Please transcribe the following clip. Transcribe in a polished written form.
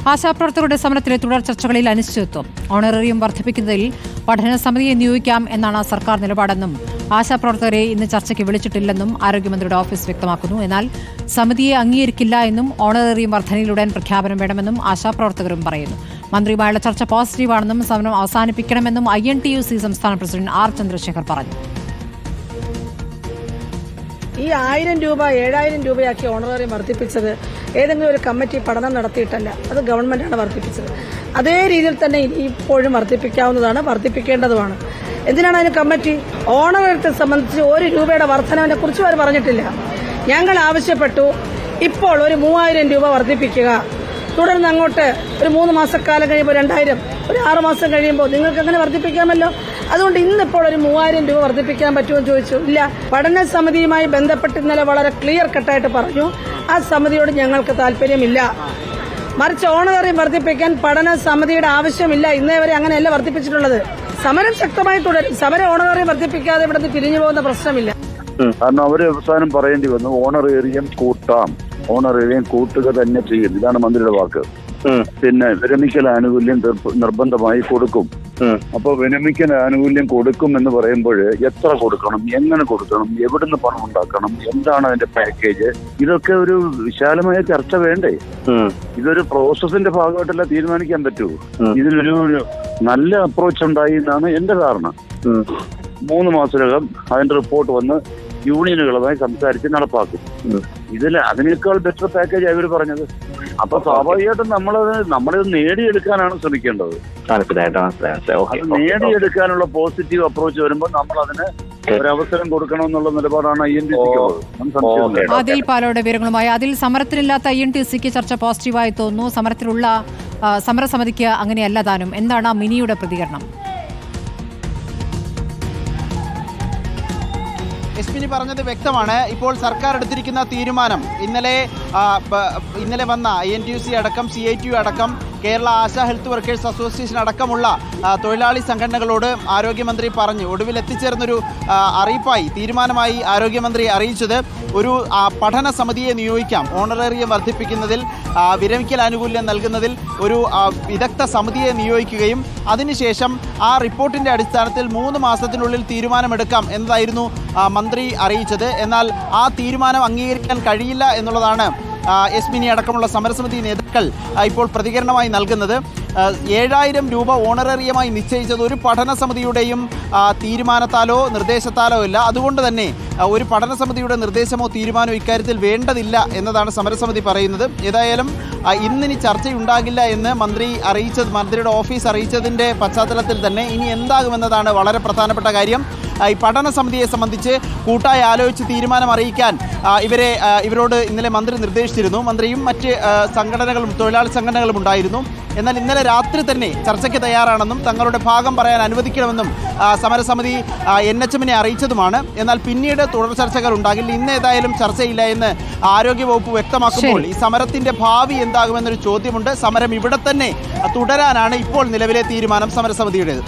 ആശാപ്രവർത്തകരുടെ സമരത്തിലെ തുടർ ചർച്ചകളിൽ അനിശ്ചിതത്വം. ഓണറേറിയം വർദ്ധിപ്പിക്കുന്നതിൽ പഠന സമിതിയെ നിയോഗിക്കാം എന്നാണ് സർക്കാർ നിലപാടെന്നും ആശാപ്രവർത്തകരെ ഇന്ന് ചർച്ചയ്ക്ക് വിളിച്ചിട്ടില്ലെന്നും ആരോഗ്യമന്ത്രിയുടെ ഓഫീസ് വ്യക്തമാക്കുന്നു. എന്നാൽ സമിതിയെ അംഗീകരിക്കില്ല എന്നും ഓണറേറിയം വർധനയിലുടൻ പ്രഖ്യാപനം വേണമെന്നും ആശാപ്രവർത്തകരും പറയുന്നു. മന്ത്രിയുമായുള്ള ചർച്ച പോസിറ്റീവാണെന്നും സമരം അവസാനിപ്പിക്കണമെന്നും INTUC സംസ്ഥാന പ്രസിഡന്റ് R. ചന്ദ്രശേഖർ പറഞ്ഞു. ഈ 1000 രൂപ 7000 രൂപയാക്കി ഓണറേറിയം വർദ്ധിപ്പിച്ചത് ഏതെങ്കിലും ഒരു കമ്മിറ്റി പഠനം നടത്തിയിട്ടല്ല, അത് ഗവൺമെന്റാണ് വർദ്ധിപ്പിച്ചത്. അതേ രീതിയിൽ തന്നെ ഇപ്പോഴും വർദ്ധിപ്പിക്കാവുന്നതാണ്, വർദ്ധിപ്പിക്കേണ്ടതുമാണ്. എന്തിനാണ് അതിന് കമ്മിറ്റി? ഓണറേറിയത്തെ സംബന്ധിച്ച് 1 രൂപയുടെ വർധനവിനെ കുറിച്ചും അവർ പറഞ്ഞിട്ടില്ല. ഞങ്ങൾ ആവശ്യപ്പെട്ടു ഇപ്പോൾ ഒരു 3000 രൂപ വർദ്ധിപ്പിക്കുക, തുടർന്ന് അങ്ങോട്ട് ഒരു 3 മാസക്കാലം കഴിയുമ്പോൾ 2000, ഒരു 6 മാസം കഴിയുമ്പോൾ നിങ്ങൾക്ക് അങ്ങനെ വർദ്ധിപ്പിക്കാമല്ലോ. അതുകൊണ്ട് ഇന്നിപ്പോൾ ഒരു 3000 രൂപ വർദ്ധിപ്പിക്കാൻ പറ്റുമെന്ന് ചോദിച്ചു. ഇല്ല, പഠന സമിതിയുമായി ബന്ധപ്പെട്ട് ഇന്നലെ വളരെ ക്ലിയർ കട്ടായിട്ട് പറഞ്ഞു, ആ സമിതിയോട് ഞങ്ങൾക്ക് താല്പര്യമില്ല. മറിച്ച് ഓണറേറിയം വർദ്ധിപ്പിക്കാൻ പഠന സമിതിയുടെ ആവശ്യമില്ല. ഇന്നേ വരെ അങ്ങനെയല്ല വർദ്ധിപ്പിച്ചിട്ടുള്ളത്. സമരം ശക്തമായി തുടരും. സമരം ഓണറേറിയം വർദ്ധിപ്പിക്കാതെ ഇവിടെ നിന്ന് പിരിഞ്ഞു പോകുന്ന പ്രശ്നമില്ല. കാരണം അവര് അവസാനം പറയേണ്ടി വന്നു, ഓണറേറിയം കൂട്ടാം, ഓണറേറിയം കൂട്ടുക തന്നെ ചെയ്യും. ഇതാണ് മന്ത്രിയുടെ വാക്ക്. പിന്നെ വിരമിക്കൽ ആനുകൂല്യം നിർബന്ധമായി കൊടുക്കും. അപ്പൊ വിരമിക്കൽ ആനുകൂല്യം കൊടുക്കും എന്ന് പറയുമ്പോൾ എത്ര കൊടുക്കണം, എങ്ങനെ കൊടുക്കണം, എവിടുന്ന് പണം ഉണ്ടാക്കണം, എന്താണ് അതിന്റെ പാക്കേജ്, ഇതൊക്കെ ഒരു വിശാലമായ ചർച്ച വേണ്ടേ? ഇതൊരു പ്രോസസ്സിന്റെ ഭാഗമായിട്ടല്ല തീരുമാനിക്കാൻ പറ്റൂ. ഇതിലൊരു നല്ല അപ്രോച്ച് ഉണ്ടായി എന്നാണ് എന്റെ ധാരണ. 3 മാസത്തിനകം അതിന്റെ റിപ്പോർട്ട് വന്ന് യൂണിയനുകളുമായി സംസാരിച്ച് നടപ്പാക്കും. അതിനേക്കാൾ ബെറ്റർ പാക്കേജ് അവർ പറഞ്ഞത്. അപ്പൊ സ്വാഭാവികമായിട്ടും നമ്മളിത് നേടിയെടുക്കാനാണ് ശ്രമിക്കേണ്ടത്. നേടിയെടുക്കാനുള്ള പോസിറ്റീവ് അപ്രോച്ച് വരുമ്പോൾ നമ്മൾ അതിന് ഒരവസരം കൊടുക്കണമെന്നുള്ള നിലപാടാണ് INTUC. ആദിൽ പാലോയുടെ വിവരങ്ങളുമായി. അതിൽ സമരത്തിലില്ലാത്ത INTUCക്ക് ചർച്ച പോസിറ്റീവായി തോന്നുന്നു, സമരത്തിലുള്ള സമരസമിതിക്ക് അങ്ങനെയല്ല താനും. എന്താണ് മിനിയുടെ പ്രതികരണം? എസ്മിനി പറഞ്ഞത് വ്യക്തമാണ്. ഇപ്പോൾ സർക്കാർ എടുത്തിരിക്കുന്ന തീരുമാനം ഇന്നലെ വന്ന INTUC അടക്കം CITU അടക്കം Kerala ASHA health workers association അടക്കമുള്ള തൊഴിലാളി സംഘടനകളോട് ആരോഗ്യമന്ത്രി പറഞ്ഞു. ഒടുവിൽ എത്തിച്ചേർന്നൊരു അറിയിപ്പായി, തീരുമാനമായി ആരോഗ്യമന്ത്രി അറിയിച്ചത് ഒരു പഠന സമിതിയെ നിയോഗിക്കാം, ഓണറേറിയം വർദ്ധിപ്പിക്കുന്നതിൽ, വിരമിക്കൽ ആനുകൂല്യം നൽകുന്നതിൽ ഒരു വിദഗ്ധ സമിതിയെ നിയോഗിക്കുകയും അതിനുശേഷം ആ റിപ്പോർട്ടിൻ്റെ അടിസ്ഥാനത്തിൽ 3 മാസത്തിനുള്ളിൽ തീരുമാനമെടുക്കാം എന്നതായിരുന്നു മന്ത്രി അറിയിച്ചത്. എന്നാൽ ആ തീരുമാനം അംഗീകരിക്കാൻ കഴിയില്ല എന്നുള്ളതാണ് എസ്മിനി അടക്കമുള്ള സമരസമിതി നേതാക്കൾ ഇപ്പോൾ പ്രതികരണമായി നൽകുന്നത്. 7000 രൂപ ഓണറേറിയമായി നിശ്ചയിച്ചത് ഒരു പഠന സമിതിയുടെയും തീരുമാനത്താലോ നിർദ്ദേശത്താലോ ഇല്ല. അതുകൊണ്ട് തന്നെ ഒരു പഠന സമിതിയുടെ നിർദ്ദേശമോ തീരുമാനമോ ഇക്കാര്യത്തിൽ വേണ്ടതില്ല എന്നതാണ് സമരസമിതി പറയുന്നത്. ഏതായാലും ഇന്നിനി ചർച്ചയുണ്ടാകില്ല എന്ന് മന്ത്രിയുടെ ഓഫീസ് അറിയിച്ചതിൻ്റെ പശ്ചാത്തലത്തിൽ തന്നെ ഇനി എന്താകുമെന്നതാണ് വളരെ പ്രധാനപ്പെട്ട കാര്യം. ഈ പഠന സമിതിയെ സംബന്ധിച്ച് കൂട്ടായി ആലോചിച്ച് തീരുമാനം അറിയിക്കാൻ ഇവരോട് ഇന്നലെ മന്ത്രി നിർദ്ദേശിച്ചിരുന്നു. മന്ത്രിയും മറ്റ് സംഘടനകളും തൊഴിലാളി സംഘടനകളും ഉണ്ടായിരുന്നു. എന്നാൽ ഇന്നലെ രാത്രി തന്നെ ചർച്ചയ്ക്ക് തയ്യാറാണെന്നും തങ്ങളുടെ ഭാഗം പറയാൻ അനുവദിക്കണമെന്നും സമരസമിതി NHMനെ അറിയിച്ചതുമാണ്. എന്നാൽ പിന്നീട് തുടർ ചർച്ചകൾ ഉണ്ടാകില്ല. ഇന്ന് ഏതായാലും ചർച്ചയില്ല എന്ന് ആരോഗ്യവകുപ്പ് വ്യക്തമാക്കുമ്പോൾ ഈ സമരത്തിന്റെ ഭാവി എന്താകുമെന്നൊരു ചോദ്യമുണ്ട്. സമരം ഇവിടെ തന്നെ തുടരാനാണ് ഇപ്പോൾ നിലവിലെ തീരുമാനം സമരസമിതിയുടേത്.